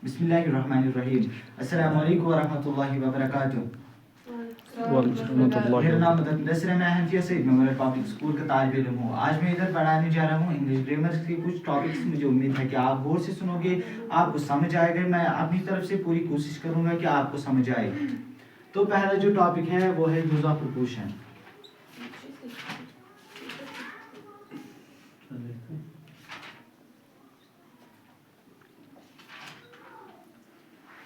बिस्मिल्लाहिर्रहमानिर्रहीम। अस्सलाम वालेकुम वरहमतुल्लाहि वबरकातुहू। मेरा नाम मुदस्सिर है, मैं हनफिया से मेमोरियल पब्लिक स्कूल का तालिब इल्म हूँ। आज मैं इधर पढ़ाने जा रहा हूँ इंग्लिश ग्रामर के कुछ टॉपिक्स। मुझे उम्मीद है कि आप गौर से सुनोगे, आपको समझ आएगा। मैं अपनी तरफ से पूरी कोशिश करूँगा कि आपको समझ आए। तो पहला जो टॉपिक है वो है यूज ऑफ प्रोपोर्शन।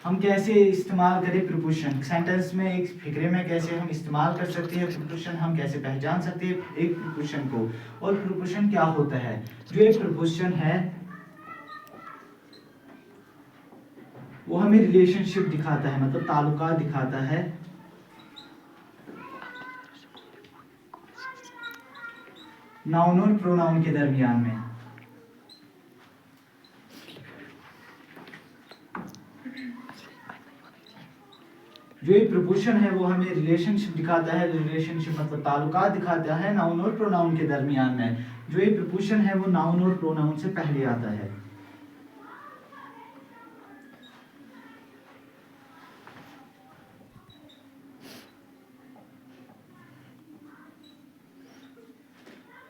हम कैसे इस्तेमाल करें प्रोपोर्शन सेंटेंस में, एक फिक्रे में कैसे हम इस्तेमाल कर सकते हैं प्रोपोर्शन, हम कैसे पहचान सकते हैं एक प्रोपोर्शन को, और प्रोपोर्शन क्या होता है। जो एक प्रोपोर्शन है वो हमें रिलेशनशिप दिखाता है, मतलब ताल्लुकात दिखाता है नाउन और प्रोनाउन के दरमियान में। जो ये प्रोपोर्शन है वो हमें रिलेशनशिप दिखाता है। रिलेशनशिप मतलब ताल्लुकात दिखाता है नाउन और प्रोनाउन के दरमियान में। जो ये प्रोपोर्शन है वो नाउन और प्रोनाउन से पहले आता है।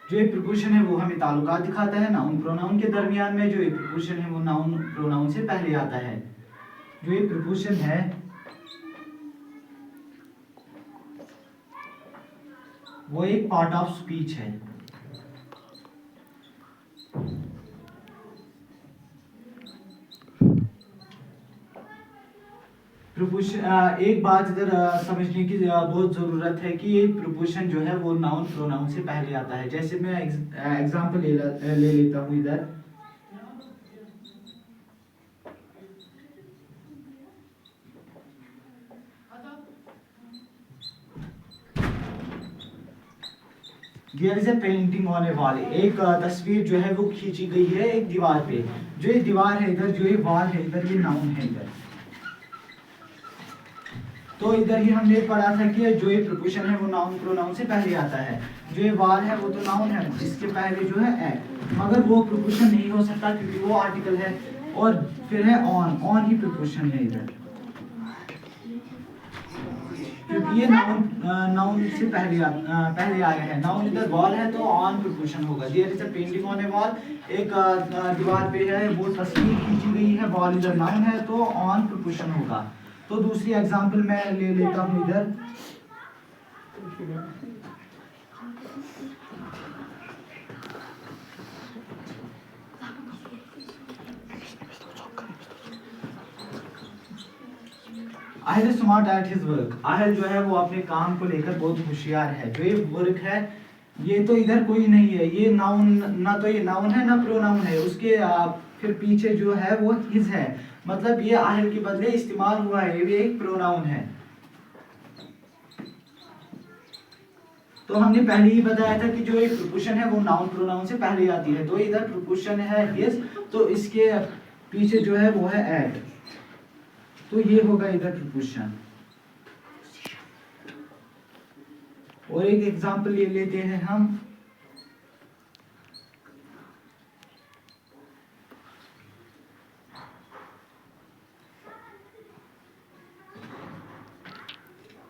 जो ये प्रोपोर्शन है वो हमें ताल्लुकात दिखाता है नाउन प्रोनाउन के दरमियान में। जो ये प्रोपोर्शन है वो नाउन प्रोनाउन से पहले आता है। जो ये प्रोपोर्शन है वो एक पार्ट ऑफ स्पीच है। प्रोपोर्शन एक बात इधर समझने की बहुत ज़रूरत है कि ये प्रोपोर्शन जो है वो नाउन प्रोनाउन से पहले आता है। जैसे मैं एग्जांपल ले लेता हूँ इधर। There is a painting on a wall। एक तस्वीर जो है वो खींची गई है एक दीवार पे। जो ये दीवार है इधर, जो ये वॉल है इधर, ये नाउन है इधर। तो इधर ही हमने पढ़ा था कि जो ये प्रोपोर्शन है वो नाउन प्रोनाउन से पहले आता है। जो ये वॉल है वो तो नाउन है, इसके पहले जो है एट, मगर वो प्रोपोर्शन नहीं हो सकता क्योंकि वो आर्टिकल है। और फिर है ऑन, ऑन ही प्रोपोर्शन है इधर, क्योंकि ये नाउन से पहले आया है। नाउन इधर वॉल है तो ऑन प्रोपोर्शन होगा। There is a painting on a wall, एक दीवार पे है वो तस्वीर खींची गई है, वॉल इधर नाउन है तो ऑन प्रोपोर्शन होगा। तो दूसरी एग्जांपल मैं ले लेता हूँ इधर। Aahil smart at his work. Aahil जो है वो अपने काम को लेकर बहुत होशियार है। जो ये वर्क है ये तो इधर कोई नहीं है, ये नाउन, ना तो ये नाउन है ना प्रोनाउन है। उसके फिर पीछे जो है वो हिज है, मतलब ये आहिल के बदले इस्तेमाल हुआ है, ये एक प्रोनाउन है। तो हमने पहले ही बताया था कि जो एक प्रोपोर्शन है वो नाउन प्रोनाउन से पहले आती है। तो इधर प्रोपोर्शन है हिज, तो इसके पीछे जो है वो है एट, तो ये होगा इधर प्रोपोर्शन। और एक एग्जांपल ले लेते हैं हम।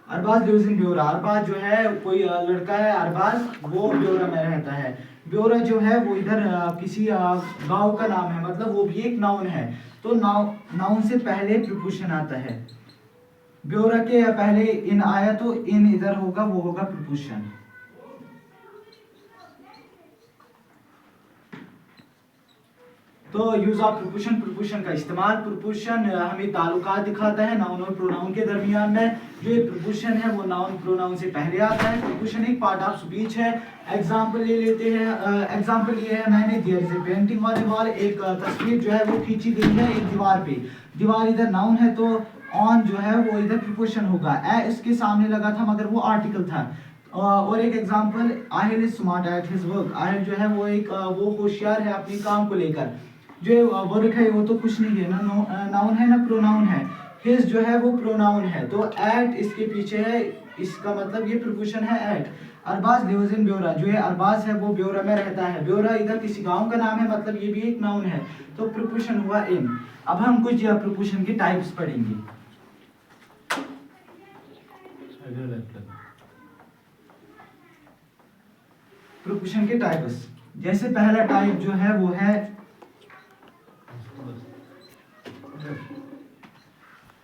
अरबाज लिव्स इन ब्योरा। अरबाज जो है कोई लड़का है, अरबाज, वो ब्योरा में रहता है। ब्योरा जो है वो इधर किसी गांव का नाम है, मतलब वो भी एक नाउन है। तो नाउन से पहले प्रीपोजिशन आता है। ब्योरा के पहले इन आया तो इन इधर होगा, वो होगा प्रीपोजिशन। तो यूज ऑफ प्रीपोजिशन, प्रीपोजिशन का इस्तेमाल। प्रीपोजिशन हमें ताल्लुकात दिखाता है नाउन और प्रोनाउन के दरमियान में। जो ये प्रीपोजिशन है वो नाउन प्रोनाउन से पहले आता है। प्रीपोजिशन एक पार्ट ऑफ स्पीच है। एग्जांपल ले लेते हैं। एग्जांपल ये है मैंने, there is a painting on a wall, एक तस्वीर जो है वो खींची गई है एक दीवार पे। दीवार इधर नाउन है तो ऑन जो है वो इधर प्रीपोजिशन होगा। ए इसके सामने लगा था मगर वो आर्टिकल था। और एक example, Aahil is smart at his work. Aahil जो है वो एक वो होशियार है अपने काम को लेकर। जो वर्क है वो तो कुछ नहीं है, ना नाउन है ना प्रोनाउन है। हिज जो है वो प्रोनाउन है, तो एट इसके पीछे है, इसका मतलब ये प्रीपोजिशन है एट। अरबाज लिव्स इन ब्योरा, जो है अरबाज है वो ब्योरा में रहता है। ब्योरा इधर किसी गांव का नाम है, मतलब ये भी एक नाउन है, तो प्रीपोजिशन हुआ इन। अब हम कुछ प्रीपोजिशन की टाइप्स पढ़ेंगे। प्रीपोजिशन के टाइप्स, जैसे पहला टाइप जो है वो है